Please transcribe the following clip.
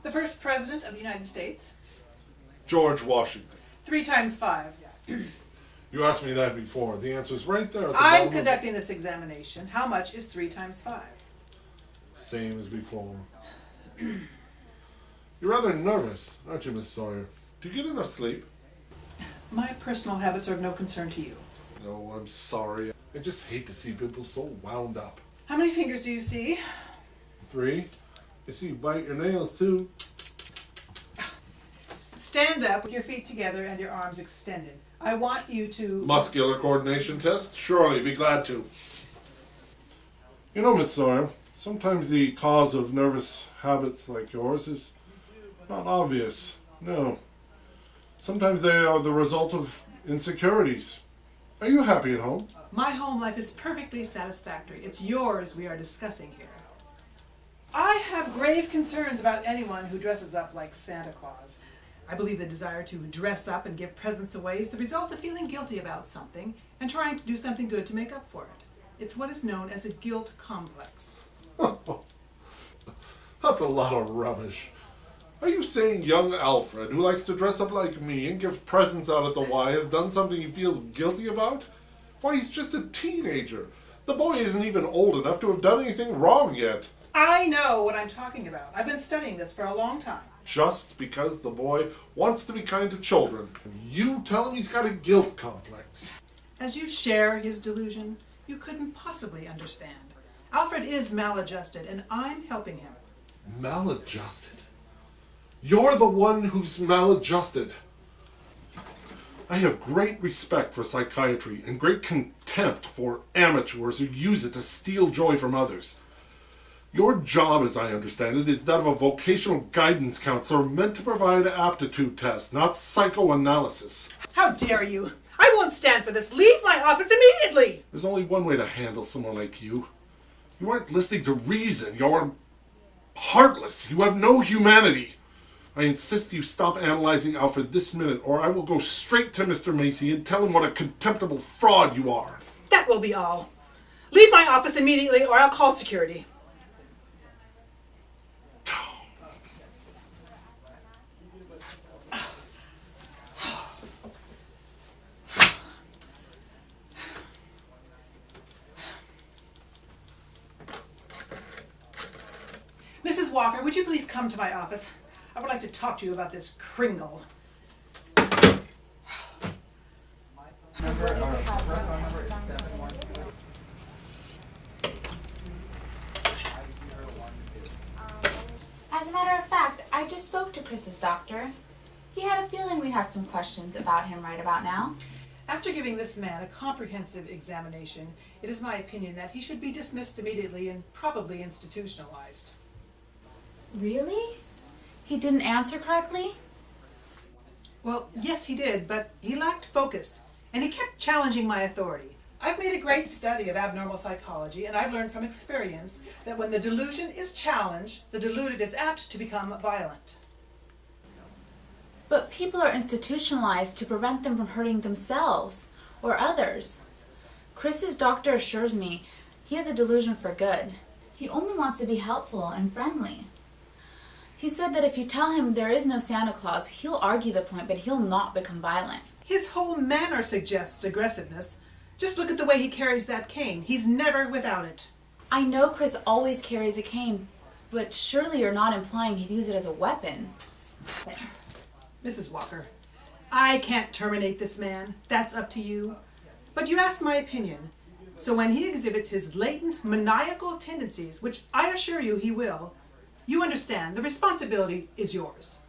The first president of the United States. George Washington. 3 times 5. You asked me that before. The answer is right there at the I'm bottom. conducting this examination. How much is 3 times 5? Same as before. You're rather nervous, aren't you, Miss Sawyer? Do you get enough sleep? My personal habits are of no concern to you. No, I'm sorry. I just hate to see people so wound up. How many fingers do you see? 3. I see you bite your nails, too. Stand up with your feet together and your arms extended. I want you to... Muscular coordination test? Surely, be glad to. You know, Miss Sawyer, sometimes the cause of nervous habits like yours is not obvious. No. Sometimes they are the result of insecurities. Are you happy at home? My home life is perfectly satisfactory. It's yours we are discussing here. I have grave concerns about anyone who dresses up like Santa Claus. I believe the desire to dress up and give presents away is the result of feeling guilty about something and trying to do something good to make up for it. It's what is known as a guilt complex. That's a lot of rubbish. Are you saying young Alfred, who likes to dress up like me and give presents out at the Y, has done something he feels guilty about? Why, he's just a teenager. The boy isn't even old enough to have done anything wrong yet. I know what I'm talking about. I've been studying this for a long time. Just because the boy wants to be kind to children, and you tell him he's got a guilt complex. As you share his delusion, you couldn't possibly understand. Alfred is maladjusted, and I'm helping him. Maladjusted? You're the one who's maladjusted. I have great respect for psychiatry and great contempt for amateurs who use it to steal joy from others. Your job, as I understand it, is that of a vocational guidance counselor meant to provide aptitude tests, not psychoanalysis. How dare you! I won't stand for this. Leave my office immediately! There's only one way to handle someone like you. You aren't listening to reason. You're heartless. You have no humanity. I insist you stop analyzing Alfred this minute, or I will go straight to Mr. Macy and tell him what a contemptible fraud you are. That will be all. Leave my office immediately, or I'll call security. Mrs. Walker, would you please come to my office? I would like to talk to you about this Kringle. As a matter of fact, I just spoke to Chris's doctor. He had a feeling we'd have some questions about him right about now. After giving this man a comprehensive examination, it is my opinion that he should be dismissed immediately and probably institutionalized. Really? He didn't answer correctly? Well, yes, he did, but he lacked focus, and he kept challenging my authority. I've made a great study of abnormal psychology, and I've learned from experience that when the delusion is challenged, the deluded is apt to become violent. But people are institutionalized to prevent them from hurting themselves or others. Chris's doctor assures me he has a delusion for good. He only wants to be helpful and friendly. He said that if you tell him there is no Santa Claus, he'll argue the point, but he'll not become violent. His whole manner suggests aggressiveness. Just look at the way he carries that cane. He's never without it. I know Chris always carries a cane, but surely you're not implying he'd use it as a weapon. Mrs. Walker, I can't terminate this man. That's up to you. But you asked my opinion. So when he exhibits his latent maniacal tendencies, which I assure you he will, you understand the responsibility is yours.